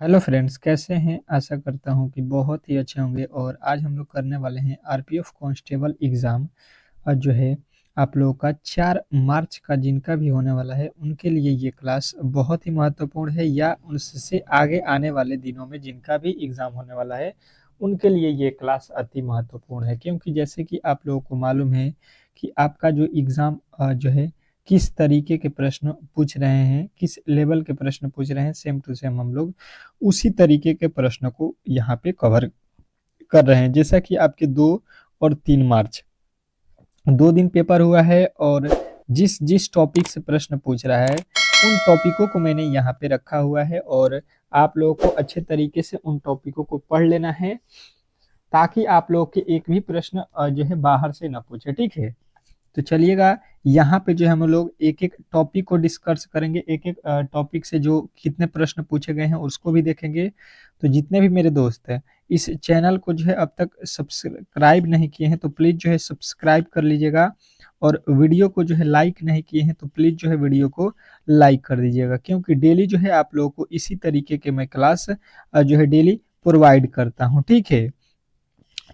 Hello friends, कैसे हैं? आशा करता हूं कि बहुत ही अच्छे होंगे। और आज हम लोग करने वाले हैं आरपीएफ कांस्टेबल एग्ज़ाम। और जो है आप लोगों का 4 मार्च का जिनका भी होने वाला है उनके लिए ये क्लास बहुत ही महत्वपूर्ण है, या उससे आगे आने वाले दिनों में जिनका भी एग्ज़ाम होने वाला है उनके लिए ये क्लास अति महत्वपूर्ण है। क्योंकि जैसे कि आप लोगों को मालूम है कि आपका जो एग्ज़ाम जो है किस तरीके के प्रश्न पूछ रहे हैं, किस लेवल के प्रश्न पूछ रहे हैं, सेम टू सेम हम लोग उसी तरीके के प्रश्न को यहाँ पे कवर कर रहे हैं। जैसा कि आपके 2 और 3 मार्च 2 दिन पेपर हुआ है, और जिस जिस टॉपिक से प्रश्न पूछ रहा है उन टॉपिकों को मैंने यहाँ पे रखा हुआ है, और आप लोगों को अच्छे तरीके से उन टॉपिकों को पढ़ लेना है ताकि आप लोग के एक भी प्रश्न जो है बाहर से ना पूछे। ठीक है, तो चलिएगा यहाँ पे जो है हम लोग एक एक टॉपिक को डिस्कस करेंगे। एक एक टॉपिक से जो कितने प्रश्न पूछे गए हैं उसको भी देखेंगे। तो जितने भी मेरे दोस्त हैं इस चैनल को जो है अब तक सब्सक्राइब नहीं किए हैं तो प्लीज़ जो है सब्सक्राइब कर लीजिएगा, और वीडियो को जो है लाइक नहीं किए हैं तो प्लीज़ जो है वीडियो को लाइक कर दीजिएगा, क्योंकि डेली जो है आप लोगों को इसी तरीके के मैं क्लास जो है डेली प्रोवाइड करता हूँ। ठीक है,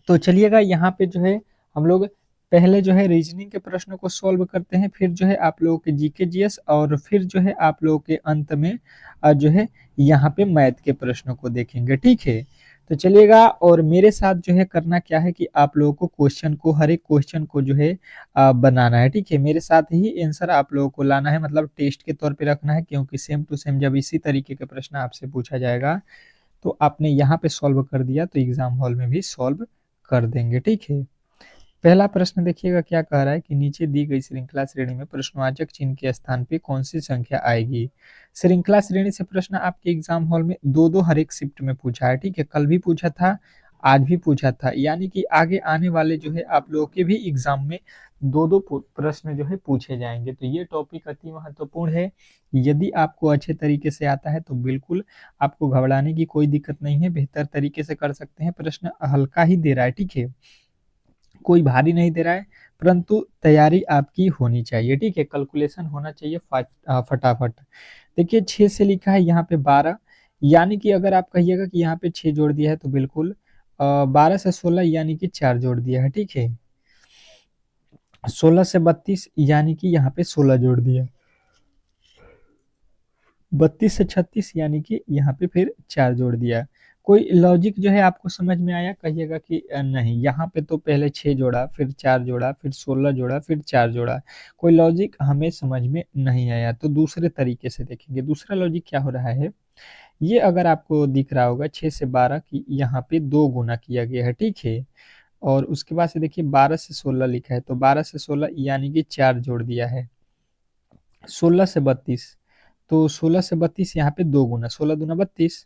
तो चलिएगा यहाँ पे जो है हम लोग पहले जो है रीजनिंग के प्रश्नों को सॉल्व करते हैं, फिर जो है आप लोगों के जीके जीएस, और फिर जो है आप लोगों के अंत में जो है यहाँ पे मैथ के प्रश्नों को देखेंगे। ठीक है, तो चलिएगा। और मेरे साथ जो है करना क्या है कि आप लोगों को क्वेश्चन को, हर एक क्वेश्चन को जो है बनाना है। ठीक है, मेरे साथ ही आंसर आप लोगों को लाना है, मतलब टेस्ट के तौर पे रखना है, क्योंकि सेम टू सेम जब इसी तरीके के प्रश्न आपसे पूछा जाएगा तो आपने यहाँ पे सॉल्व कर दिया तो एग्जाम हॉल में भी सॉल्व कर देंगे। ठीक है, पहला प्रश्न देखिएगा क्या कह रहा है कि नीचे दी गई श्रृंखला श्रेणी में प्रश्नवाचक चिन्ह के स्थान पे कौन सी संख्या आएगी। श्रृंखला श्रेणी से प्रश्न आपके एग्जाम हॉल में दो दो हर एक शिफ्ट में पूछा है। ठीक है, कल भी पूछा था, आज भी पूछा था, यानी कि आगे आने वाले जो है आप लोगों के भी एग्जाम में दो दो प्रश्न जो है पूछे जाएंगे। तो ये टॉपिक अति महत्वपूर्ण है। यदि आपको अच्छे तरीके से आता है तो बिल्कुल आपको घबराने की कोई दिक्कत नहीं है, बेहतर तरीके से कर सकते हैं। प्रश्न हल्का ही दे रहा है, ठीक है, कोई भारी नहीं दे रहा है, परंतु तैयारी आपकी होनी चाहिए। ठीक है, कैलकुलेशन होना चाहिए फटाफट। देखिए 6 से लिखा है यहाँ पे 12, यानी कि अगर आप कहिएगा कि यहाँ पे 6 जोड़ दिया है तो बिल्कुल 12 से 16 यानी कि 4 जोड़ दिया है। ठीक है, 16 से 32 यानी कि यहाँ पे 16 जोड़ दिया, 32 से 36 यानी कि यहाँ पे फिर 4 जोड़ दिया। कोई लॉजिक जो है आपको समझ में आया? कहिएगा कि नहीं, यहाँ पे तो पहले 6 जोड़ा, फिर 4 जोड़ा, फिर 16 जोड़ा, फिर 4 जोड़ा। कोई लॉजिक हमें समझ में नहीं आया, तो दूसरे तरीके से देखेंगे। दूसरा लॉजिक क्या हो रहा है, ये अगर आपको दिख रहा होगा 6 से 12 की यहाँ पे 2 गुना किया गया है। ठीक है, और उसके बाद से देखिए 12 से 16 लिखा है, तो 12 से 16 यानी कि 4 जोड़ दिया है। 16 से 32, तो 16 से 32 यहाँ पे 2 गुना, 16 दूना 32,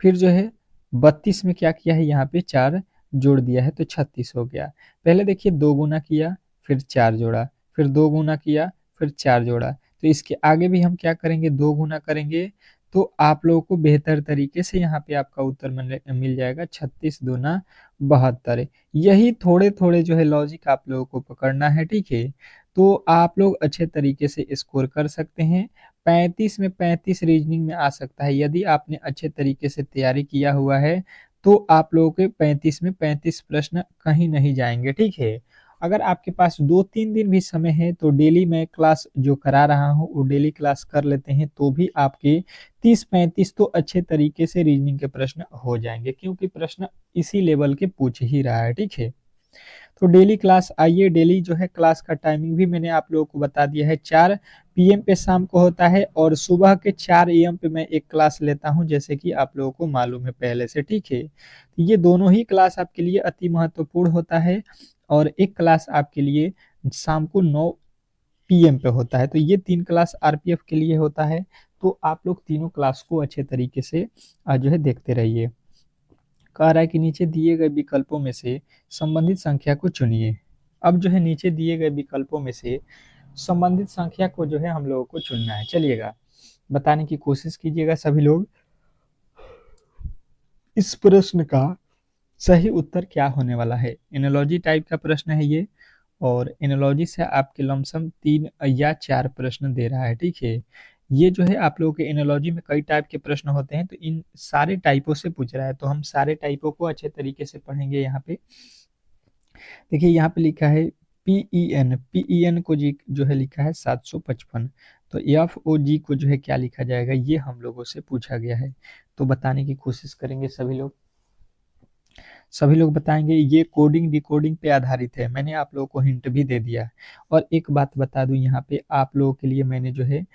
फिर जो है 32 में क्या किया है, यहाँ पे 4 जोड़ दिया है तो 36 हो गया। पहले देखिए 2 गुना किया, फिर 4 जोड़ा, फिर 2 गुना किया, फिर 4 जोड़ा, तो इसके आगे भी हम क्या करेंगे, 2 गुना करेंगे, तो आप लोगों को बेहतर तरीके से यहाँ पे आपका उत्तर मिल जाएगा 36 दूना 72। यही थोड़े थोड़े जो है लॉजिक आप लोगों को पकड़ना है। ठीक है, तो आप लोग अच्छे तरीके से स्कोर कर सकते हैं। 35 में 35 रीजनिंग में आ सकता है, यदि आपने अच्छे तरीके से तैयारी किया हुआ है तो आप लोगों के 35 में 35 प्रश्न कहीं नहीं जाएंगे। ठीक है, अगर आपके पास 2-3 दिन भी समय है तो डेली मैं क्लास जो करा रहा हूँ वो डेली क्लास कर लेते हैं तो भी आपके 30-35 तो अच्छे तरीके से रीजनिंग के प्रश्न हो जाएंगे, क्योंकि प्रश्न इसी लेवल के पूछ ही रहा है। ठीक है, तो डेली क्लास आइए। डेली जो है क्लास का टाइमिंग भी मैंने आप लोगों को बता दिया है, 4 पीएम पे शाम को होता है, और सुबह के 4 एम पे मैं एक क्लास लेता हूं, जैसे कि आप लोगों को मालूम है पहले से। ठीक है, तो ये दोनों ही क्लास आपके लिए अति महत्वपूर्ण होता है, और एक क्लास आपके लिए शाम को 9 पीएम पे होता है। तो ये 3 क्लास आरपीएफ के लिए होता है, तो आप लोग तीनों क्लास को अच्छे तरीके से जो है देखते रहिए। कह रहा है कि नीचे दिए गए विकल्पों में से संबंधित संख्या को चुनिए। अब जो है नीचे दिए गए विकल्पों में से संबंधित संख्या को जो है हम लोगों को चुनना है। चलिएगा बताने की कोशिश कीजिएगा सभी लोग, इस प्रश्न का सही उत्तर क्या होने वाला है। एनालॉजी टाइप का प्रश्न है ये, और एनालॉजी से आपके लमसम 3 या 4 प्रश्न दे रहा है। ठीक है, ये जो है आप लोगों के एनालॉजी में कई टाइप के प्रश्न होते हैं, तो इन सारे टाइपों से पूछ रहा है, तो हम सारे टाइपों को अच्छे तरीके से पढ़ेंगे। यहाँ पे देखिए, यहाँ पे लिखा है पीईएन को जी जो है लिखा है 755, तो एफओजी को जो है क्या लिखा जाएगा, ये हम लोगों से पूछा गया है। तो बताने की कोशिश करेंगे सभी लोग बताएंगे। ये कोडिंग डिकोडिंग पे आधारित है, मैंने आप लोगों को हिंट भी दे दिया है। और एक बात बता दूं, यहाँ पे आप लोगों के लिए मैंने जो है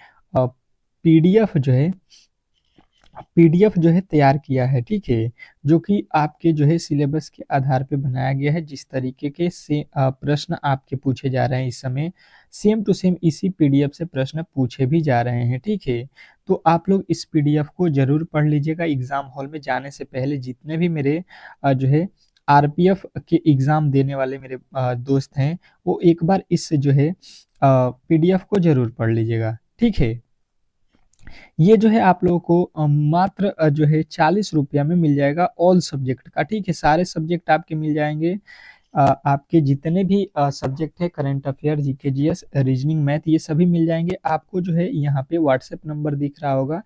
पीडीएफ जो है तैयार किया है, ठीक है, जो कि आपके जो है सिलेबस के आधार पे बनाया गया है। जिस तरीके के से प्रश्न आपके पूछे जा रहे हैं इस समय, सेम टू सेम इसी पीडीएफ से प्रश्न पूछे भी जा रहे हैं, ठीक है। तो आप लोग इस पीडीएफ को जरूर पढ़ लीजिएगा। एग्जाम हॉल में जाने से पहले जितने भी मेरे जो है आरपीएफ के एग्जाम देने वाले मेरे दोस्त हैं, वो एक बार इस जो है पीडीएफ को जरूर पढ़ लीजिएगा, ठीक है। ये जो है आप लोगों को मात्र जो है 40 रुपया में मिल जाएगा ऑल सब्जेक्ट का, ठीक है। सारे सब्जेक्ट आपके मिल जाएंगे। आपके जितने भी सब्जेक्ट है, current affair, GK GS, reasoning, math, ये सभी मिल जाएंगे आपको। जो है यहाँ पे व्हाट्सएप नंबर दिख रहा होगा,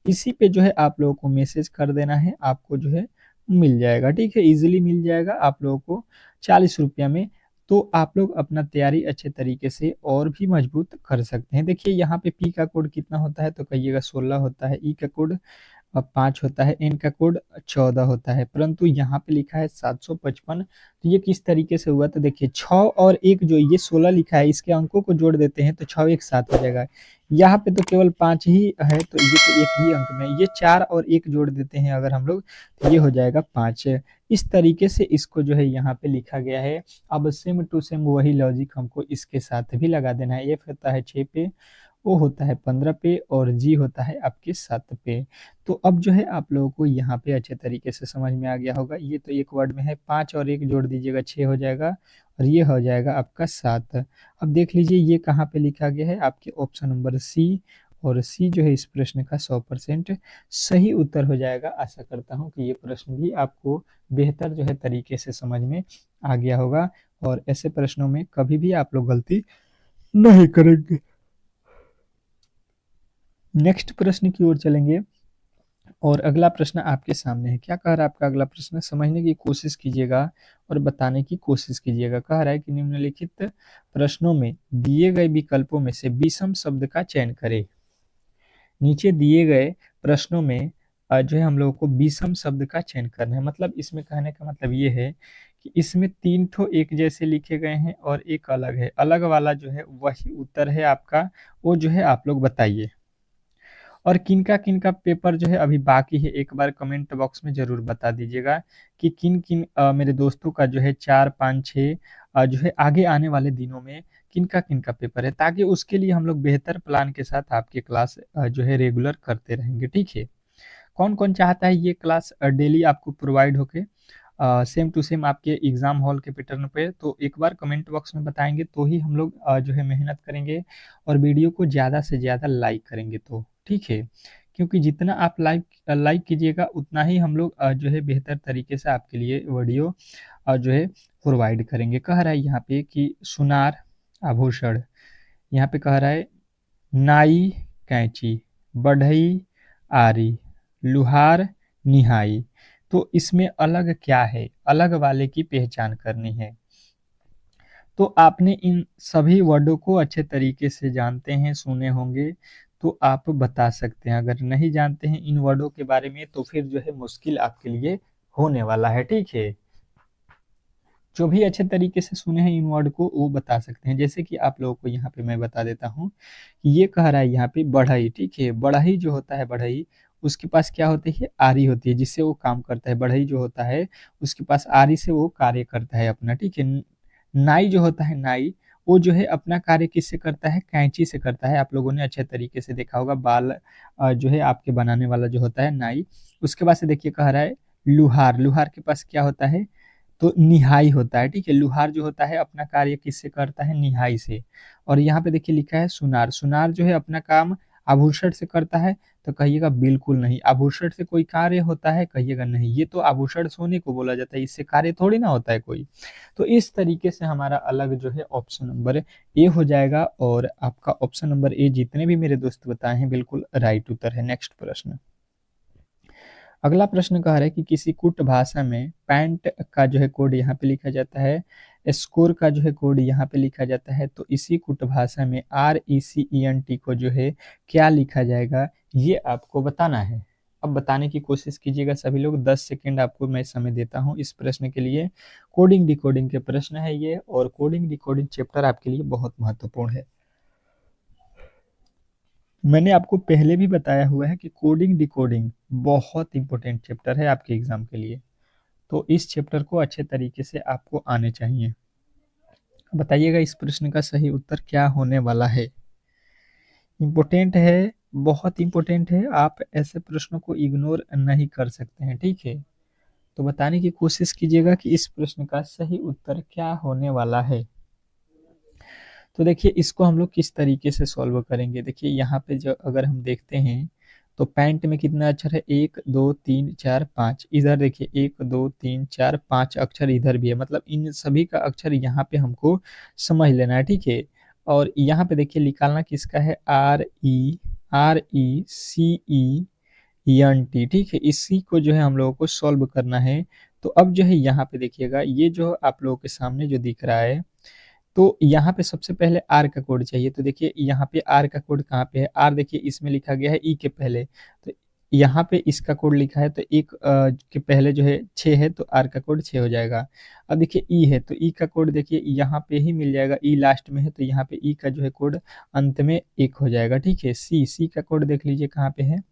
इसी पे जो है आप लोगों को मैसेज कर देना है, आपको जो है मिल जाएगा, ठीक है। इजीली मिल जाएगा आप लोगों को 40 रुपया में। तो आप लोग अपना तैयारी अच्छे तरीके से और भी मजबूत कर सकते हैं। देखिए यहाँ पे पी का कोड कितना होता है, तो कहिएगा 16 होता है, ई का कोड 5 होता है, एन का कोड 14 होता है, परंतु यहाँ पे लिखा है 755। तो ये किस तरीके से हुआ, तो देखिए 6 और 1 जो ये 16 लिखा है, इसके अंकों को जोड़ देते हैं तो 6 एक साथ हो जाएगा। यहाँ पे तो केवल 5 ही है, तो ये तो एक ही अंक में, ये 4 और 1 जोड़ देते हैं अगर हम लोग, तो ये हो जाएगा 5। इस तरीके से इसको जो है यहाँ पे लिखा गया है। अब सेम टू सेम वही लॉजिक हमको इसके साथ भी लगा देना है। एफ होता है 6 पे, ओ होता है 15 पे, और जी होता है आपके 7 पे। तो अब जो है आप लोगों को यहाँ पे अच्छे तरीके से समझ में आ गया होगा। ये तो एक वर्ड में है, 5 और 1 जोड़ दीजिएगा 6 हो जाएगा, और ये हो जाएगा आपका 7। अब देख लीजिए ये कहाँ पे लिखा गया है, आपके ऑप्शन नंबर सी, और सी जो है इस प्रश्न का 100% सही उत्तर हो जाएगा। आशा करता हूँ कि ये प्रश्न भी आपको बेहतर जो है तरीके से समझ में आ गया होगा, और ऐसे प्रश्नों में कभी भी आप लोग गलती नहीं करेंगे। नेक्स्ट प्रश्न की ओर चलेंगे, और अगला प्रश्न आपके सामने है। क्या कह रहा है आपका अगला प्रश्न, समझने की कोशिश कीजिएगा और बताने की कोशिश कीजिएगा। कह रहा है कि निम्नलिखित प्रश्नों में दिए गए विकल्पों में से विषम शब्द का चयन करें। नीचे दिए गए प्रश्नों में जो है हम लोगों को विषम शब्द का चयन करना है। मतलब इसमें कहने का मतलब ये है कि इसमें 3 ठो एक जैसे लिखे गए हैं और एक अलग है। अलग वाला जो है वही उत्तर है आपका, वो जो है आप लोग बताइए। और किनका किनका पेपर जो है अभी बाकी है, एक बार कमेंट बॉक्स में जरूर बता दीजिएगा कि किन किन मेरे दोस्तों का जो है 4, 5, 6 जो है आगे आने वाले दिनों में किनका किनका पेपर है, ताकि उसके लिए हम लोग बेहतर प्लान के साथ आपके क्लास जो है रेगुलर करते रहेंगे, ठीक है। कौन कौन चाहता है ये क्लास डेली आपको प्रोवाइड होके सेम टू सेम आपके एग्जाम हॉल के पैटर्न पे, तो एक बार कमेंट बॉक्स में बताएंगे तो ही हम लोग जो है मेहनत करेंगे और वीडियो को ज़्यादा से ज़्यादा लाइक करेंगे, तो ठीक है। क्योंकि जितना आप लाइक लाइक कीजिएगा उतना ही हम लोग जो है बेहतर तरीके से आपके लिए वीडियो जो है प्रोवाइड करेंगे। कह रहा है यहाँ पे कि सुनार आभूषण, यहाँ पे कह रहा है नाई कैंची, बढ़ई आरी, लुहार निहाई। तो इसमें अलग क्या है, अलग वाले की पहचान करनी है। तो आपने इन सभी वर्डों को अच्छे तरीके से जानते हैं, सुने होंगे, तो आप बता सकते हैं। अगर नहीं जानते हैं इन वर्डों के बारे में तो फिर जो है मुश्किल आपके लिए होने वाला है, ठीक है। जो भी अच्छे तरीके से सुने हैं इन वर्ड को वो बता सकते हैं। जैसे कि आप लोगों को यहाँ पे मैं बता देता हूँ कि ये कह रहा है यहाँ पे बढ़ई, ठीक है। बढ़ई जो होता है, बढ़ई उसके पास क्या होती है, आरी होती है जिससे वो काम करता है। बढ़ई जो होता है उसके पास आरी से वो कार्य करता है अपना, ठीक है। नाई जो होता है, नाई वो जो है अपना कार्य किससे करता है, कैंची से करता है। आप लोगों ने अच्छे तरीके से देखा होगा, बाल जो है आपके बनाने वाला जो होता है नाई। उसके बाद से देखिए कह रहा है लुहार, लुहार के पास क्या होता है, तो निहाई होता है, ठीक है। लुहार जो होता है अपना कार्य किससे करता है, निहाई से। और यहाँ पे देखिए लिखा है सुनार, सुनार जो है अपना काम आभूषण से करता है तो कहिएगा बिल्कुल नहीं। आभूषण से कोई कार्य होता है, कहिएगा नहीं। ये तो आभूषण सोने को बोला जाता है, इससे कार्य थोड़ी ना होता है कोई। तो इस तरीके से हमारा अलग जो है ऑप्शन नंबर ए हो जाएगा, और आपका ऑप्शन नंबर ए जितने भी मेरे दोस्त बताए हैं बिल्कुल राइट उत्तर है। नेक्स्ट प्रश्न। अगला प्रश्न कह रहा है कि किसी कुट भाषा में पैंट का जो है कोड यहाँ पे लिखा जाता है, स्कोर का जो है कोड यहाँ पे लिखा जाता है, तो इसी कुट भाषा में RECENT को जो है क्या लिखा जाएगा, ये आपको बताना है। अब बताने की कोशिश कीजिएगा सभी लोग। 10 सेकेंड आपको मैं समय देता हूँ इस प्रश्न के लिए। कोडिंग डिकोडिंग के प्रश्न है ये, और कोडिंग डिकोडिंग चैप्टर आपके लिए बहुत महत्वपूर्ण है। मैंने आपको पहले भी बताया हुआ है कि कोडिंग डिकोडिंग बहुत इंपॉर्टेंट चैप्टर है आपके एग्जाम के लिए, तो इस चैप्टर को अच्छे तरीके से आपको आने चाहिए। बताइएगा इस प्रश्न का सही उत्तर क्या होने वाला है। इम्पोर्टेंट है, बहुत इम्पोर्टेंट है, आप ऐसे प्रश्नों को इग्नोर नहीं कर सकते हैं, ठीक है। तो बताने की कोशिश कीजिएगा कि इस प्रश्न का सही उत्तर क्या होने वाला है। तो देखिए इसको हम लोग किस तरीके से सॉल्व करेंगे। देखिए यहाँ पे जो अगर हम देखते हैं तो पैंट में कितना अक्षर है, 1 2 3 4 5। इधर देखिए 1 2 3 4 5 अक्षर इधर भी है, मतलब इन सभी का अक्षर यहाँ पे हमको समझ लेना है, ठीक है। और यहाँ पे देखिए निकालना किसका है, RECENT, ठीक है। इसी को जो है हम लोगों को सॉल्व करना है। तो अब जो है यहाँ पे देखिएगा, ये जो आप लोगों के सामने जो दिख रहा है, तो यहाँ पे सबसे पहले आर का कोड चाहिए। तो देखिए यहाँ पे आर का कोड कहाँ पे है, आर देखिए इसमें लिखा गया है ई के पहले, तो यहाँ पे इसका कोड लिखा है, तो एक के पहले जो है 6 है, तो आर का कोड 6 हो जाएगा। अब देखिए ई है, तो ई का कोड देखिए यहाँ पे ही मिल जाएगा, ई लास्ट में है, तो यहाँ पे ई का जो है कोड अंत में 1 हो जाएगा, ठीक है। सी का कोड देख लीजिए कहाँ पे है,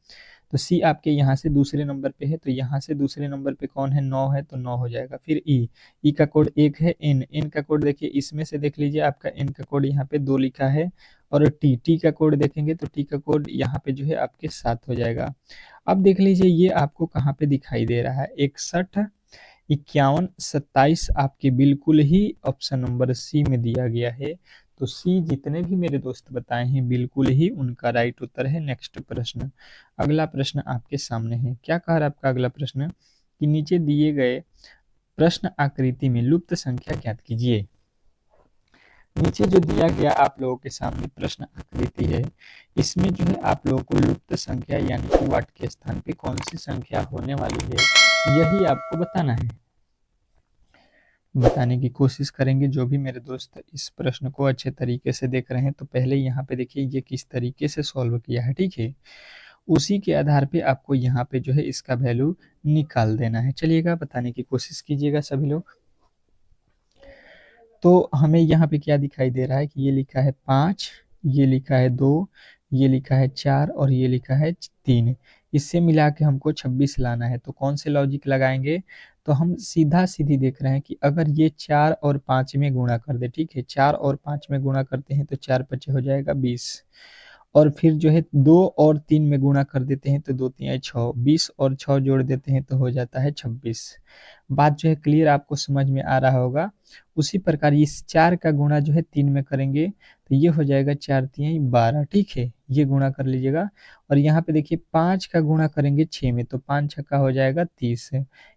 तो सी आपके यहाँ से दूसरे नंबर पे है, तो यहाँ से दूसरे नंबर पे कौन है, 9 है, तो 9 हो जाएगा। फिर ई का कोड 1 है। एन का कोड देखिए इसमें से देख लीजिए, आपका एन का कोड यहाँ पे 2 लिखा है। और टी का कोड देखेंगे तो टी का कोड यहाँ पे जो है आपके 7 हो जाएगा। अब देख लीजिए ये आपको कहाँ पे दिखाई दे रहा है, 61 51 27 आपके बिल्कुल ही ऑप्शन नंबर सी में दिया गया है। तो सी जितने भी मेरे दोस्त बताए हैं बिल्कुल ही उनका राइट उत्तर है। नेक्स्ट प्रश्न। अगला प्रश्न आपके सामने है, क्या कह रहा है आपका अगला प्रश्न, कि नीचे दिए गए प्रश्न आकृति में लुप्त संख्या ज्ञात कीजिए। नीचे जो दिया गया आप लोगों के सामने प्रश्न आकृति है, इसमें जो है आप लोगों को लुप्त संख्या यानी कि वाट के स्थान पे कौन सी संख्या होने वाली है, यही आपको बताना है। बताने की कोशिश करेंगे जो भी मेरे दोस्त इस प्रश्न को अच्छे तरीके से देख रहे हैं। तो पहले यहाँ पे देखिए ये किस तरीके से सॉल्व किया है, ठीक है। उसी के आधार पे आपको यहाँ पे जो है इसका वैल्यू निकाल देना है। चलिएगा बताने की कोशिश कीजिएगा सभी लोग। तो हमें यहाँ पे क्या दिखाई दे रहा है कि ये लिखा है 5, ये लिखा है 2, ये लिखा है 4 और ये लिखा है 3। इससे मिला के हमको 26 लाना है। तो कौन से लॉजिक लगाएंगे, तो हम सीधा सीधी देख रहे हैं कि अगर ये 4 और 5 में गुणा कर दे, ठीक है, 4 और 5 में गुणा करते हैं तो 4 5 हो जाएगा 20, और फिर जो है 2 और 3 में गुणा कर देते हैं तो 2 3 6, 20 और 6 जोड़ देते हैं तो हो जाता है 26। बात जो है क्लियर आपको समझ में आ रहा होगा। उसी प्रकार इस 4 का गुणा जो है 3 में करेंगे तो ये हो जाएगा 4 3 12, ठीक है, ये गुणा कर लीजिएगा। और यहाँ पे देखिए 5 का गुणा करेंगे 6 में, तो 5 छक्का हो जाएगा 30।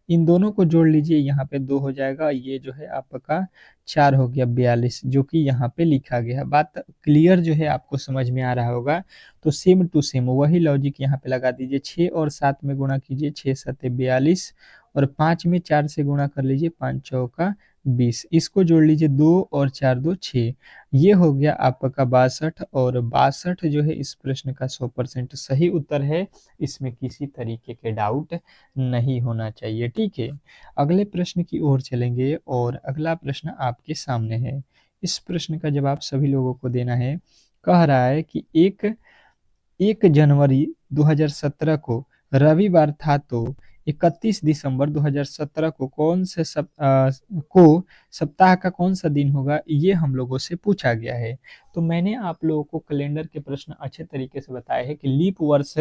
इन दोनों को जोड़ लीजिए, यहाँ पे 2 हो जाएगा, ये जो है आपका 4 हो गया 42, जो कि यहाँ पे लिखा गया। बात क्लियर जो है आपको समझ में आ रहा होगा। तो सेम टू सेम वही लॉजिक यहाँ पे लगा दीजिए, 6 और 7 में गुणा कीजिए, 6 7 42, और 5 में 4 से गुणा कर लीजिए, 5 चौका 20, इसको जोड़ लीजिए 2 और 4 2 6, ये हो गया आपका 62। और 62 जो है इस प्रश्न का 100% सही उत्तर है, इसमें किसी तरीके के डाउट नहीं होना चाहिए, ठीक है। अगले प्रश्न की ओर चलेंगे, और अगला प्रश्न आपके सामने है। इस प्रश्न का जवाब सभी लोगों को देना है। कह रहा है कि 1 जनवरी 2017 को रविवार था, तो 31 दिसंबर 2017 को को सप्ताह का कौन सा दिन होगा, ये हम लोगों से पूछा गया है। तो मैंने आप लोगों को कैलेंडर के प्रश्न अच्छे तरीके से बताए हैं कि लीप वर्ष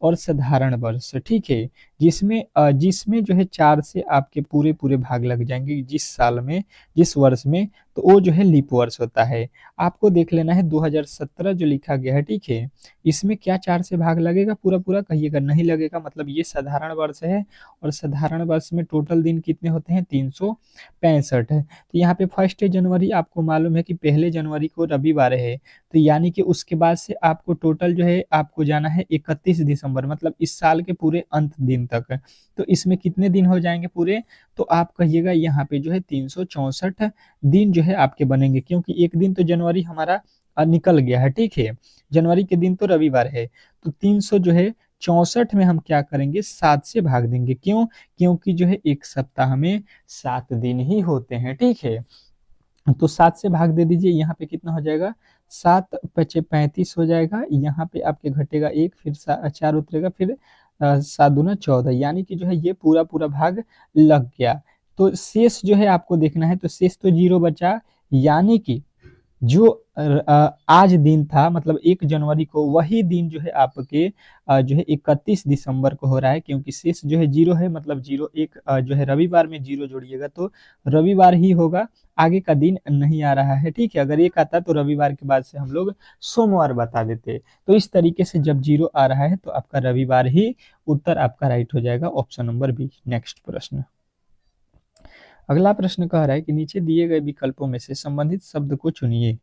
और साधारण वर्ष, ठीक है, जिसमें जो है 4 से आपके पूरे भाग लग जाएंगे जिस साल में, जिस वर्ष में, तो वो जो है लीप वर्ष होता है। आपको देख लेना है 2017 जो लिखा गया है, ठीक है, इसमें क्या 4 से भाग लगेगा पूरा कहिएगा, नहीं लगेगा, मतलब ये साधारण वर्ष है और साधारण वर्ष में टोटल दिन कितने होते हैं, 365 है। तो यहाँ पे 1 जनवरी आपको मालूम है कि 1 जनवरी को रविवार है, तो यानी कि उसके बाद से आपको टोटल जो है आपको जाना है 31 दिसंबर, मतलब इस साल के पूरे अंत दिन तक। तो इसमें कितने दिन हो जाएंगे पूरे, तो आप कहिएगा यहाँ पे जो है 364 दिन जो है आपके बनेंगे, क्योंकि एक दिन तो जनवरी हमारा निकल गया है, ठीक है, जनवरी के दिन तो रविवार है। तो 300 जो है 64 में हम क्या करेंगे, 7 से भाग देंगे, क्यों, क्योंकि जो है एक सप्ताह में 7 दिन ही होते हैं, ठीक है। तो 7 से भाग दे दीजिए, यहाँ पे कितना हो जाएगा, 7 पचे 35 हो जाएगा, यहाँ पे आपके घटेगा 1, फिर 4 उतरेगा, फिर 7 दूना 14, यानी कि जो है ये पूरा भाग लग गया। तो शेष जो है आपको देखना है, तो शेष तो 0 बचा, यानी कि जो आज दिन था, मतलब 1 जनवरी को, वही दिन जो है आपके जो है 31 दिसंबर को हो रहा है, क्योंकि शेष जो है 0 है, मतलब 0 एक जो है रविवार में 0 जोड़िएगा तो रविवार ही होगा, आगे का दिन नहीं आ रहा है, ठीक है। अगर एक आता तो रविवार के बाद से हम लोग सोमवार बता देते। तो इस तरीके से जब 0 आ रहा है तो आपका रविवार ही उत्तर आपका राइट हो जाएगा, ऑप्शन नंबर बी। नेक्स्ट प्रश्न, अगला प्रश्न कह रहा है कि नीचे दिए गए विकल्पों में से संबंधित शब्द को चुनिए।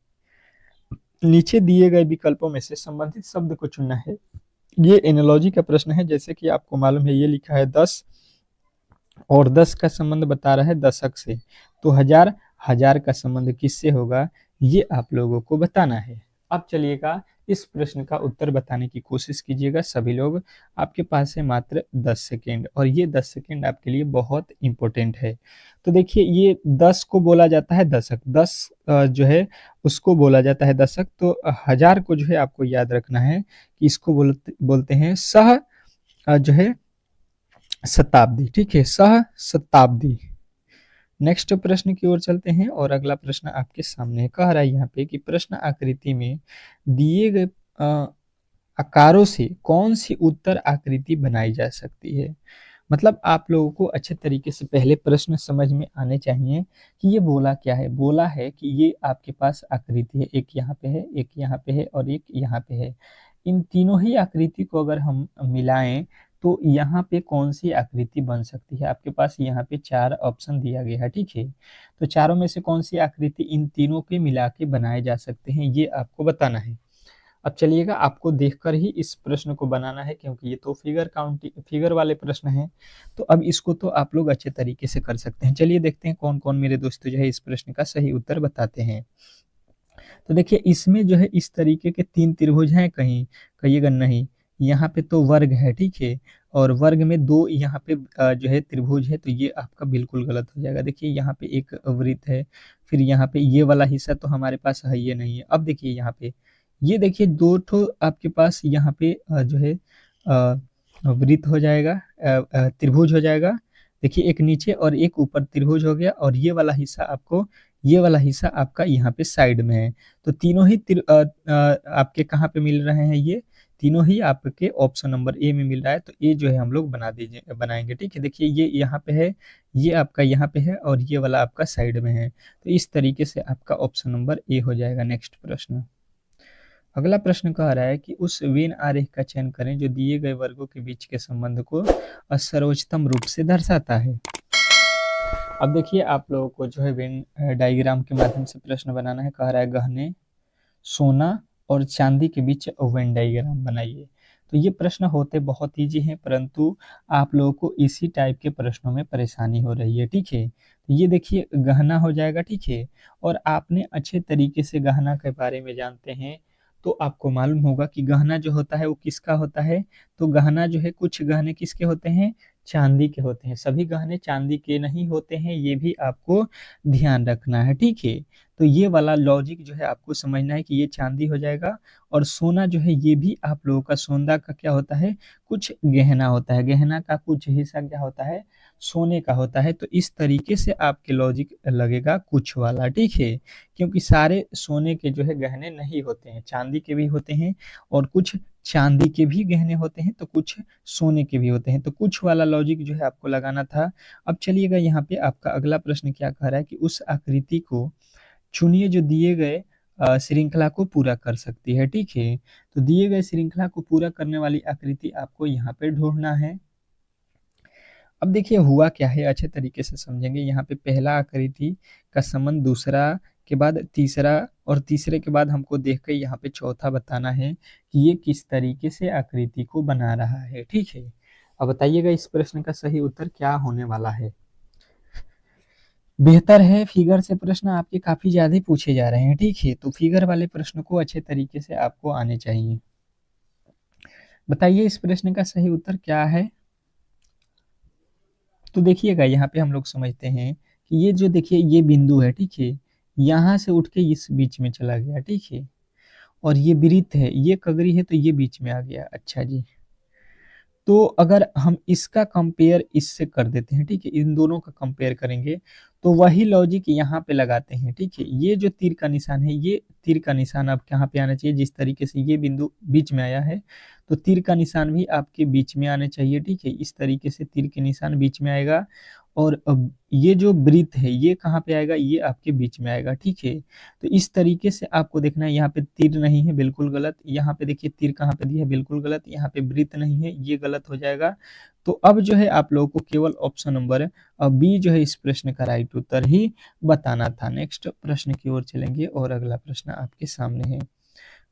नीचे दिए गए विकल्पों में से संबंधित शब्द को चुनना है। ये एनालॉजी का प्रश्न है, जैसे कि आपको मालूम है ये लिखा है 10 और 10 का संबंध बता रहा है दशक से, तो हजार, हजार का संबंध किससे होगा, ये आप लोगों को बताना है। अब चलिएगा इस प्रश्न का उत्तर बताने की कोशिश कीजिएगा सभी लोग। आपके पास है मात्र 10 सेकेंड, और ये 10 सेकेंड आपके लिए बहुत इंपॉर्टेंट है। तो देखिए, ये 10 को बोला जाता है दशक, 10 जो है उसको बोला जाता है दशक। तो हजार को जो है आपको याद रखना है कि इसको बोलते हैं सह जो है शताब्दी, ठीक है, सह शताब्दी। नेक्स्ट प्रश्न की ओर चलते हैं, और अगला प्रश्न आपके सामने कह रहा है यहाँ पे कि प्रश्न आकृति में दिए गए आकारों से कौन सी उत्तर आकृति बनाई जा सकती है। मतलब आप लोगों को अच्छे तरीके से पहले प्रश्न समझ में आने चाहिए कि ये बोला क्या है। बोला है कि ये आपके पास आकृति है, एक यहाँ पे है, एक यहाँ पे है और एक यहाँ पे है। इन तीनों ही आकृति को अगर हम मिलाएं तो यहाँ पे कौन सी आकृति बन सकती है। आपके पास यहाँ पे 4 ऑप्शन दिया गया है, ठीक है। तो चारों में से कौन सी आकृति इन तीनों के मिला के बनाए जा सकते हैं, ये आपको बताना है। अब चलिएगा, आपको देखकर ही इस प्रश्न को बनाना है, क्योंकि ये तो फिगर वाले प्रश्न हैं। तो अब इसको तो आप लोग अच्छे तरीके से कर सकते हैं। चलिए देखते हैं कौन कौन मेरे दोस्त जो है इस प्रश्न का सही उत्तर बताते हैं। तो देखिए, इसमें जो है इस तरीके के 3 त्रिभुज हैं, कहीं कहिएगा नहीं, यहाँ पे तो वर्ग है, ठीक है, और वर्ग में 2 यहाँ पे जो है त्रिभुज है, तो ये आपका बिल्कुल गलत हो जाएगा। देखिए यहाँ पे एक वृत्त है, फिर यहाँ पे ये वाला हिस्सा तो हमारे पास है, ये नहीं है। अब देखिए यहाँ पे, ये देखिए 2 ठो आपके पास यहाँ पे जो है वृत्त हो जाएगा, त्रिभुज हो जाएगा। देखिए एक नीचे और एक ऊपर त्रिभुज हो गया, और ये वाला हिस्सा आपका यहाँ पे साइड में है। तो तीनों ही आपके कहाँ पे मिल रहे हैं, ये तीनों ही आपके ऑप्शन नंबर ए में मिल रहा है। तो ए जो है हम लोग बनाएंगे, ठीक है। देखिए ये यहाँ पे है, ये आपका यहाँ पे है, और ये वाला आपका साइड में है। तो इस तरीके से आपका ऑप्शन नंबर ए हो जाएगा। नेक्स्ट प्रश्न, अगला प्रश्न कह रहा है कि उस वेन आरेख का चयन करें जो दिए गए वर्गों के बीच के संबंध को सर्वोच्चतम रूप से दर्शाता है। अब देखिए, आप लोगों को जो है वेन डायग्राम के माध्यम से प्रश्न बनाना है। कह रहा है गहने, सोना और चांदी के बीच वेन डायग्राम बनाइए। तो ये प्रश्न होते बहुत ईजी हैं, परंतु आप लोगों को इसी टाइप के प्रश्नों में परेशानी हो रही है, ठीक है। तो ये देखिए गहना हो जाएगा, ठीक है, और आपने अच्छे तरीके से गहना के बारे में जानते हैं, तो आपको मालूम होगा कि गहना जो होता है वो किसका होता है। तो गहना जो है, कुछ गहने किसके होते हैं, चांदी के होते हैं, सभी गहने चांदी के नहीं होते हैं, ये भी आपको ध्यान रखना है, ठीक है। तो ये वाला लॉजिक जो है आपको समझना है कि ये चांदी हो जाएगा। और सोना जो है ये भी आप लोगों का, सोना का क्या होता है, कुछ गहना होता है, गहना का कुछ हिस्सा क्या होता है, सोने का होता है। तो इस तरीके से आपके लॉजिक लगेगा कुछ वाला, ठीक है। क्योंकि सारे सोने के जो है गहने नहीं होते हैं, चांदी के भी होते हैं, और कुछ चांदी के भी गहने होते हैं, तो कुछ सोने के भी होते हैं। तो कुछ वाला लॉजिक जो है आपको लगाना था। अब चलिएगा यहाँ पे आपका अगला प्रश्न क्या कह रहा है कि उस आकृति को चुनिए जो दिए गए श्रृंखला को पूरा कर सकती है, ठीक है। तो दिए गए श्रृंखला को पूरा करने वाली आकृति आपको यहाँ पे ढूंढना है। अब देखिए हुआ क्या है, अच्छे तरीके से समझेंगे। यहाँ पे पहला आकृति का संबंध दूसरा के बाद तीसरा, और तीसरे के बाद हमको देख के यहाँ पे चौथा बताना है कि ये किस तरीके से आकृति को बना रहा है, ठीक है। अब बताइएगा इस प्रश्न का सही उत्तर क्या होने वाला है। बेहतर है फिगर से प्रश्न आपके काफी ज्यादा पूछे जा रहे हैं, ठीक है। तो फिगर वाले प्रश्न को अच्छे तरीके से आपको आने चाहिए। बताइए इस प्रश्न का सही उत्तर क्या है। तो देखिएगा यहाँ पे हम लोग समझते हैं कि ये जो देखिए ये बिंदु है, ठीक है, यहाँ से उठ के इस बीच में चला गया, ठीक है। और ये वृत्त है, ये कगरी है, तो ये बीच में आ गया। अच्छा जी, तो अगर हम इसका कंपेयर इससे कर देते हैं, ठीक है, इन दोनों का कंपेयर करेंगे, तो वही लॉजिक यहाँ पे लगाते हैं, ठीक है। ये जो तीर का निशान है, ये तीर का निशान अब कहाँ पे आना चाहिए, जिस तरीके से ये बिंदु बीच में आया है, तो तीर का निशान भी आपके बीच में आने चाहिए, ठीक है। इस तरीके से तीर के निशान बीच में आएगा। और अब ये जो वृत्त है ये कहाँ पे आएगा, ये आपके बीच में आएगा, ठीक है। तो इस तरीके से आपको देखना है, यहाँ पे तीर नहीं है, बिल्कुल गलत। यहाँ पे देखिए तीर कहाँ पे दिया है, बिल्कुल गलत। यहाँ पे वृत्त नहीं है, ये गलत हो जाएगा। तो अब जो है आप लोगों को केवल ऑप्शन नंबर बी जो है इस प्रश्न का राइट उत्तर ही बताना था। नेक्स्ट प्रश्न की ओर चलेंगे और अगला प्रश्न आपके सामने है।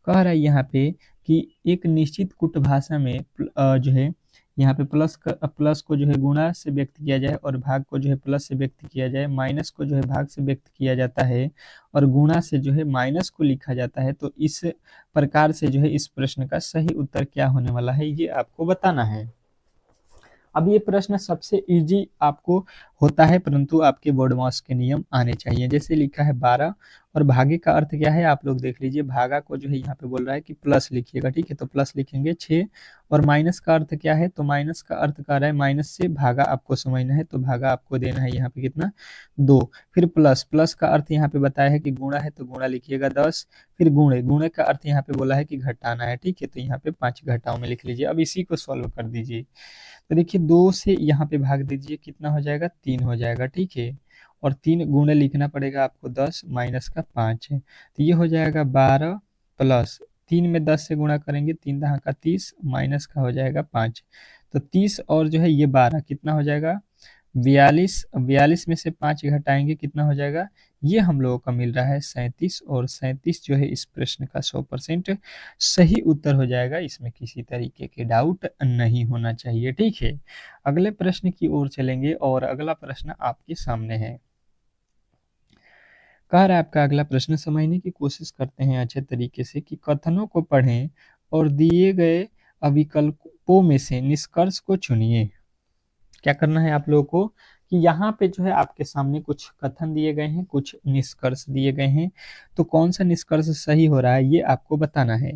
कह रहा है यहाँ पे कि एक निश्चित कुट भाषा में जो है यहाँ पे प्लस को जो है गुणा से व्यक्त किया जाए, और भाग को जो है प्लस से व्यक्त किया जाए, माइनस को जो है भाग से व्यक्त किया जाता है, और गुणा से जो है माइनस को लिखा जाता है। तो इस प्रकार से जो है इस प्रश्न का सही उत्तर क्या होने वाला है, ये आपको बताना है। अब ये प्रश्न सबसे इजी आपको होता है, परंतु आपके वर्ड मास के नियम आने चाहिए। जैसे लिखा है 12, और भागे का अर्थ क्या है आप लोग देख लीजिए। भागा को जो है यहाँ पे बोल रहा है कि प्लस लिखिएगा, ठीक है, तो प्लस लिखेंगे 6। और माइनस का अर्थ क्या है, तो माइनस का अर्थ कर रहा है माइनस से भागा आपको समझना है, तो भागा आपको देना है यहाँ पे कितना, 2। फिर प्लस, प्लस का अर्थ यहाँ पे बताया है कि गुणा है, तो गुणा लिखिएगा 10। फिर गुणे, गुणे का अर्थ यहाँ पे बोला है कि घटाना है, ठीक है, तो यहाँ पे 5 घटाओं में लिख लीजिए। अब इसी को सॉल्व कर दीजिए। तो देखिए 2 से यहाँ पे भाग दीजिए, कितना हो जाएगा, 3 हो जाएगा, ठीक है। और 3 गुणे लिखना पड़ेगा आपको 10 माइनस का 5 है, तो ये हो जाएगा 12 प्लस 3 में 10 से गुणा करेंगे, 3 दहा का 30 माइनस का हो जाएगा 5। तो 30 और जो है ये 12 कितना हो जाएगा, 42। 42 में से 5 घटाएंगे कितना हो जाएगा, ये हम लोगों का मिल रहा है 37। और 37 जो है इस प्रश्न का 100% सही उत्तर हो जाएगा, इसमें किसी तरीके के डाउट नहीं होना चाहिए, ठीक है। अगले प्रश्न की ओर चलेंगे और अगला प्रश्न आपके सामने है। कह रहा है आपका अगला प्रश्न, समझने की कोशिश करते हैं अच्छे तरीके से कि कथनों को पढ़ें और दिए गए विकल्पों में से निष्कर्ष को चुनिए। क्या करना है आप लोगों को कि यहाँ पे जो है आपके सामने कुछ कथन दिए गए हैं, कुछ निष्कर्ष दिए गए हैं, तो कौन सा निष्कर्ष सही हो रहा है ये आपको बताना है।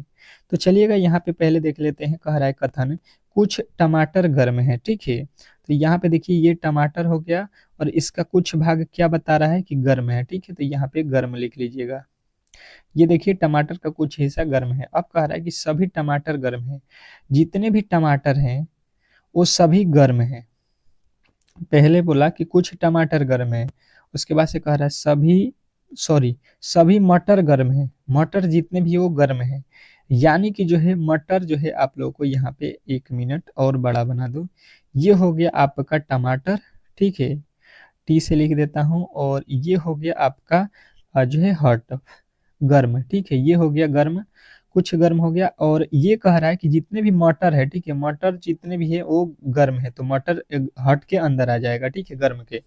तो चलिएगा यहाँ पे पहले देख लेते हैं। कह रहा है कथन, कुछ टमाटर गर्म है, ठीक है। तो यहाँ पे देखिए ये टमाटर हो गया, और इसका कुछ भाग क्या बता रहा है कि गर्म है, ठीक है, तो यहाँ पे गर्म लिख लीजिएगा। ये देखिए टमाटर का कुछ हिस्सा गर्म है। अब कह रहा है कि सभी टमाटर गर्म है, जितने भी टमाटर हैं वो सभी गर्म है। पहले बोला कि कुछ टमाटर गर्म है, उसके बाद से कह रहा है सभी मटर गर्म है, मटर जितने भी वो गर्म है। यानी कि जो है मटर जो है आप लोगों को यहाँ पे 1 मिनट और बड़ा बना दो, ये हो गया आपका टमाटर, ठीक है, टी से लिख देता हूँ। और ये हो गया आपका जो है हॉट, गर्म, ठीक है, ये हो गया गर्म, कुछ गर्म हो गया। और ये कह रहा है कि जितने भी मटर है, ठीक है, मटर जितने भी है वो गर्म है, तो मटर हट के अंदर आ जाएगा, ठीक है, गर्म के।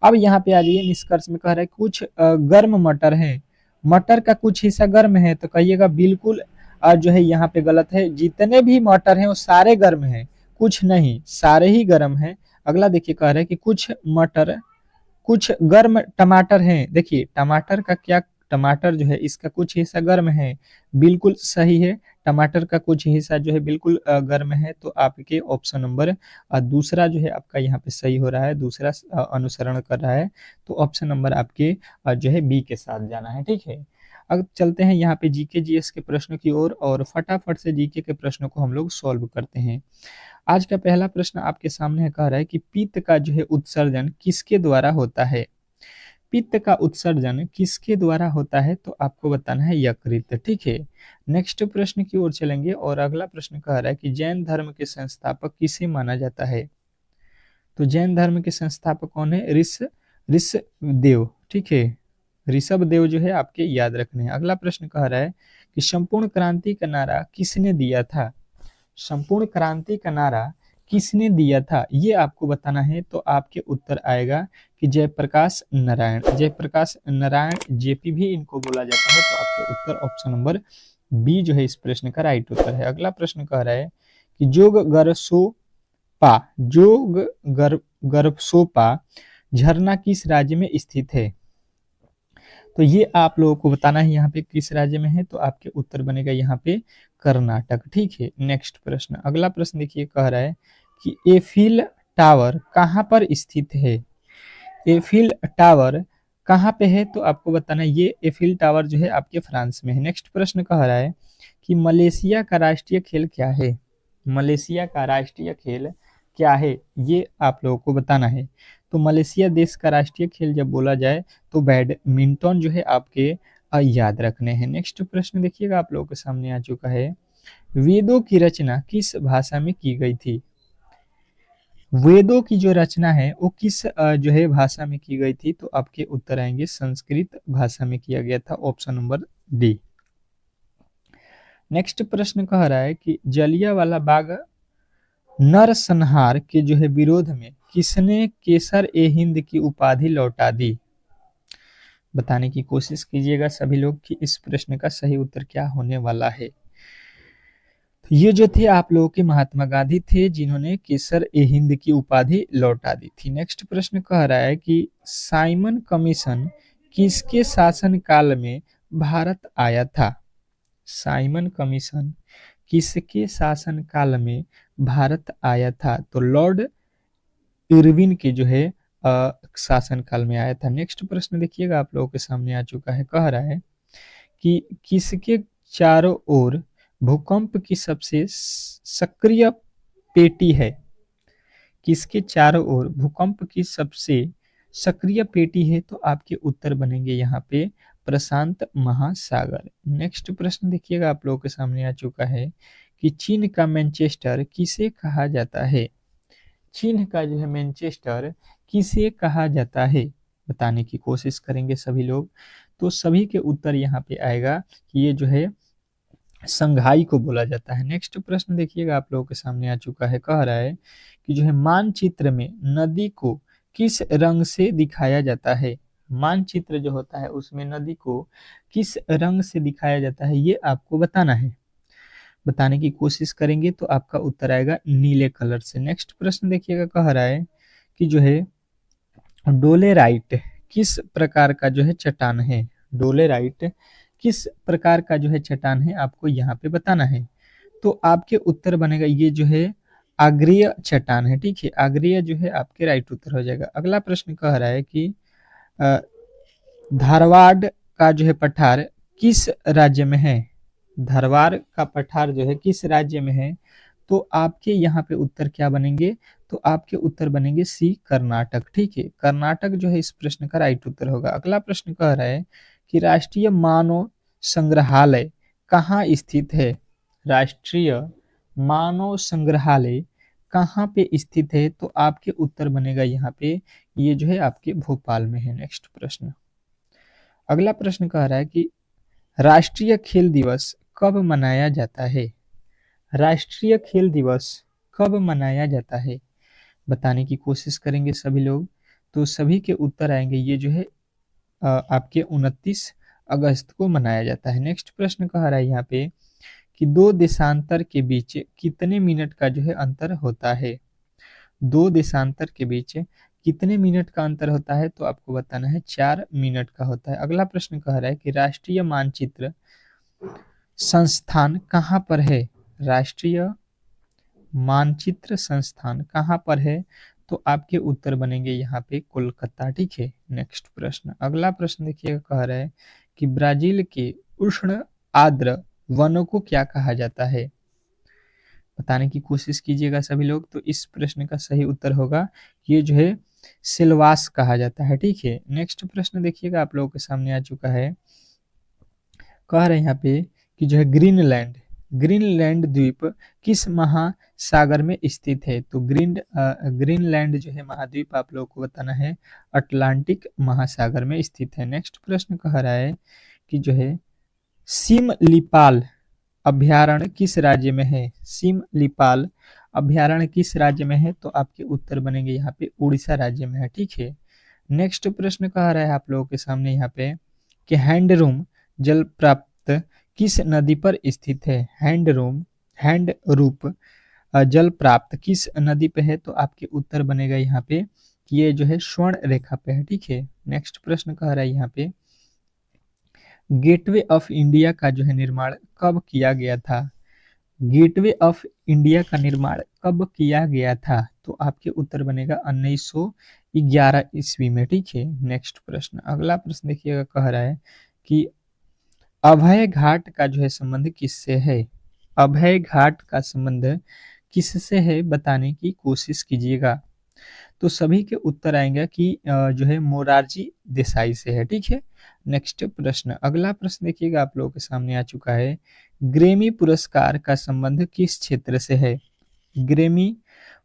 अब यहाँ पे आ जाइए निष्कर्ष में, कह रहा है कुछ गर्म मटर है, मटर का कुछ हिस्सा गर्म है, तो कहिएगा बिल्कुल जो है यहाँ पे गलत है। जितने भी मटर हैं वो सारे गर्म हैं, कुछ नहीं, सारे ही गर्म हैं। अगला देखिए कह रहा है कि कुछ गर्म टमाटर हैं। देखिए टमाटर का क्या, टमाटर जो है इसका कुछ हिस्सा गर्म है, बिल्कुल सही है। टमाटर का कुछ हिस्सा जो है बिल्कुल गर्म है, तो आपके ऑप्शन नंबर दूसरा जो है आपका यहाँ पे सही हो रहा है, दूसरा अनुसरण कर रहा है, तो ऑप्शन नंबर आपके जो है बी के साथ जाना है। ठीक है, अब चलते हैं यहाँ पे जीके जीएस के प्रश्नों की ओर और फटाफट से जीके के प्रश्नों को हम लोग सॉल्व करते हैं। आज का पहला प्रश्न आपके सामने कह रहा है कि पित्त का जो है उत्सर्जन किसके द्वारा होता है। पित्त का उत्सर्जन किसके द्वारा होता है, तो आपको बताना है यकृत। ठीक है, नेक्स्ट प्रश्न की ओर चलेंगे और अगला प्रश्न कह रहा है कि जैन धर्म के संस्थापक किसे माना जाता है। तो जैन धर्म के संस्थापक कौन है, ऋषभदेव। ठीक है, ऋषभदेव जो है आपके याद रखने हैं। अगला प्रश्न कह रहा है कि संपूर्ण क्रांति का नारा किसने दिया था। संपूर्ण क्रांति का नारा किसने दिया था, ये आपको बताना है। तो आपके उत्तर आएगा कि जयप्रकाश नारायण। जयप्रकाश नारायण जेपी भी इनको बोला जाता है, तो आपके उत्तर ऑप्शन नंबर बी जो है इस प्रश्न का राइट उत्तर है। अगला प्रश्न कह रहा है कि जोगरसोपा झरना किस राज्य में स्थित है। तो ये आप लोगों को बताना है यहाँ पे किस राज्य में है, तो आपके उत्तर बनेगा यहाँ पे कर्नाटक। ठीक है, नेक्स्ट प्रश्न, अगला प्रश्न देखिए कह रहा है कि एफिल टावर कहाँ पर स्थित है। एफिल टावर कहाँ पे है, तो आपको बताना है ये एफिल टावर जो है आपके फ्रांस में है। नेक्स्ट प्रश्न कह रहा है कि मलेशिया का राष्ट्रीय खेल क्या है। मलेशिया का राष्ट्रीय खेल क्या है, ये आप लोगों को बताना है। तो मलेशिया देश का राष्ट्रीय खेल जब बोला जाए तो बैडमिंटन जो है आपके याद रखने हैं। नेक्स्ट प्रश्न देखिएगा आप लोगों के सामने आ चुका है, वेदों की रचना किस भाषा में की गई थी। वेदों की जो रचना है वो किस जो है भाषा में की गई थी, तो आपके उत्तर आएंगे संस्कृत भाषा में किया गया था, ऑप्शन नंबर डी। नेक्स्ट प्रश्न कह रहा है कि जलियांवाला बाग नरसंहार के जो है विरोध में किसने केसर ए हिंद की उपाधि लौटा दी। बताने की कोशिश कीजिएगा सभी लोग कि इस प्रश्न का सही उत्तर क्या होने वाला है। ये जो थे आप लोगों के महात्मा गांधी थे जिन्होंने केसर ए हिंद की उपाधि लौटा दी थी। नेक्स्ट प्रश्न कह रहा है कि साइमन कमीशन किसके शासन काल में भारत आया था। साइमन कमीशन किसके शासन काल में भारत आया था, तो लॉर्ड इरविन के जो है शासन काल में आया था। नेक्स्ट प्रश्न देखिएगा आप लोगों के सामने आ चुका है, कह रहा है कि किसके चारों ओर भूकंप की सबसे सक्रिय पेटी है। किसके चारों ओर भूकंप की सबसे सक्रिय पेटी है, तो आपके उत्तर बनेंगे यहाँ पे प्रशांत महासागर। नेक्स्ट प्रश्न देखिएगा आप लोगों के सामने आ चुका है कि चीन का मैनचेस्टर किसे कहा जाता है। चीन का जो है मैनचेस्टर किसे कहा जाता है, बताने की कोशिश करेंगे सभी लोग। तो सभी के उत्तर यहाँ पे आएगा कि ये जो है संघाई को बोला जाता है। नेक्स्ट प्रश्न देखिएगा आप लोगों के सामने आ चुका है, कह रहा है कि जो है मानचित्र में नदी को किस रंग से दिखाया जाता है। मानचित्र जो होता है उसमें नदी को किस रंग से दिखाया जाता है, ये आपको बताना है। बताने की कोशिश करेंगे तो आपका उत्तर आएगा नीले कलर से। नेक्स्ट प्रश्न देखिएगा, कह रहा है कि जो है डोलेराइट किस प्रकार का जो है चट्टान है। डोलेराइट किस प्रकार का जो है चट्टान है, आपको यहाँ पे बताना है। तो आपके उत्तर बनेगा ये जो है आग्नेय चट्टान है। ठीक है, आग्नेय जो है आपके राइट उत्तर हो जाएगा। अगला प्रश्न कह रहा है कि धारवाड़ का जो है पठार किस राज्य में है। धारवाड़ का पठार जो है किस राज्य में है, तो आपके यहाँ पे उत्तर क्या बनेंगे, तो आपके उत्तर बनेंगे सी कर्नाटक। ठीक है, कर्नाटक जो है इस प्रश्न का राइट उत्तर होगा। अगला प्रश्न कह रहा है कि राष्ट्रीय मानव संग्रहालय कहाँ स्थित है। राष्ट्रीय मानव संग्रहालय कहाँ पे स्थित है, तो आपके उत्तर बनेगा यहाँ पे ये जो है आपके भोपाल में है। नेक्स्ट प्रश्न, अगला प्रश्न कह रहा है कि राष्ट्रीय खेल दिवस कब मनाया जाता है। राष्ट्रीय खेल दिवस कब मनाया जाता है, बताने की कोशिश करेंगे सभी लोग। तो सभी के उत्तर आएंगे ये जो है आपके 29 अगस्त को मनाया जाता है। नेक्स्ट प्रश्न कह रहा है यहाँ पे कि दो देशांतर के बीच कितने मिनट का जो है अंतर होता है। दो देशांतर के बीच कितने मिनट का अंतर होता है, तो आपको बताना है 4 मिनट का होता है। अगला प्रश्न कह रहा है कि राष्ट्रीय मानचित्र संस्थान कहाँ पर है? राष्ट्रीय मानचित्र संस्थान कहाँ पर है? तो आपके उत्तर बनेंगे यहाँ पे कोलकाता। ठीक है, नेक्स्ट प्रश्न। अगला प्रश्न देखिएगा, कह रहा है कि ब्राजील के उष्ण आर्द्र वनों को क्या कहा जाता है? बताने की कोशिश कीजिएगा सभी लोग। तो इस प्रश्न का सही उत्तर होगा, ये जो है सिलवास कहा जाता है। ठीक है, नेक्स्ट प्रश्न देखिएगा, आप लोगों के सामने आ चुका है। कह रहे हैं यहाँ पे कि जो है ग्रीनलैंड द्वीप किस महासागर में स्थित है? तो ग्रीनलैंड जो है महाद्वीप आप लोगों को बताना है अटलांटिक महासागर में स्थित है। नेक्स्ट प्रश्न कह रहा है कि जो है सिमलीपाल अभ्यारण्य किस राज्य में है? सिमलीपाल अभ्यारण्य किस राज्य में है? तो आपके उत्तर बनेंगे यहाँ पे उड़ीसा राज्य में है। ठीक है, नेक्स्ट प्रश्न कह रहा है आप लोगों के सामने यहाँ पे कि हैंडरूम जल प्राप्त किस नदी पर स्थित है? हैंडरूप जल प्राप्त किस नदी पे है? तो आपके उत्तर बनेगा यहाँ पे कि ये जो है स्वर्ण रेखा पे है। ठीक है, नेक्स्ट प्रश्न कह रहा है यहाँ पे गेटवे ऑफ इंडिया का जो है निर्माण कब किया गया था? गेटवे ऑफ इंडिया का निर्माण कब किया गया था? तो आपके उत्तर बनेगा 1911 ईस्वी में। ठीक है, नेक्स्ट प्रश्न। अगला प्रश्न देखिएगा, कह रहा है कि अभय घाट का जो है संबंध किससे है? अभय घाट का संबंध किससे है, बताने की कोशिश कीजिएगा। तो सभी के उत्तर आएंगे कि जो है मोरारजी देसाई से है। ठीक है, नेक्स्ट प्रश्न। अगला प्रश्न देखिएगा, आप लोगों के सामने आ चुका है। ग्रेमी पुरस्कार का संबंध किस क्षेत्र से है? ग्रेमी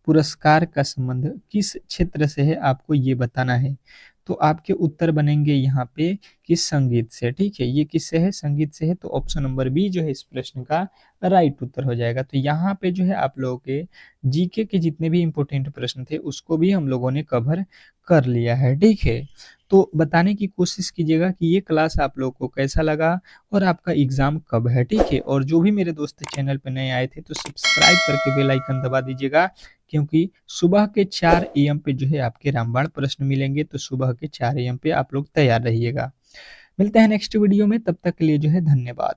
पुरस्कार का संबंध किस क्षेत्र से है, आपको ये बताना है। तो आपके उत्तर बनेंगे यहाँ पे कि संगीत से। ठीक है, ये किससे है? संगीत से है। तो ऑप्शन नंबर बी जो है इस प्रश्न का राइट उत्तर हो जाएगा। तो यहाँ पे जो है आप लोगों के जीके के जितने भी इंपॉर्टेंट प्रश्न थे उसको भी हम लोगों ने कवर कर लिया है। ठीक है, तो बताने की कोशिश कीजिएगा कि ये क्लास आप लोगों को कैसा लगा और आपका एग्जाम कब है। ठीक है, और जो भी मेरे दोस्त चैनल पे नए आए थे तो सब्सक्राइब करके बेल आइकन दबा दीजिएगा, क्योंकि सुबह के 4 AM पे जो है आपके रामबाण प्रश्न मिलेंगे। तो सुबह के 4 AM पे आप लोग तैयार रहिएगा। मिलते हैं नेक्स्ट वीडियो में, तब तक के लिए जो है धन्यवाद।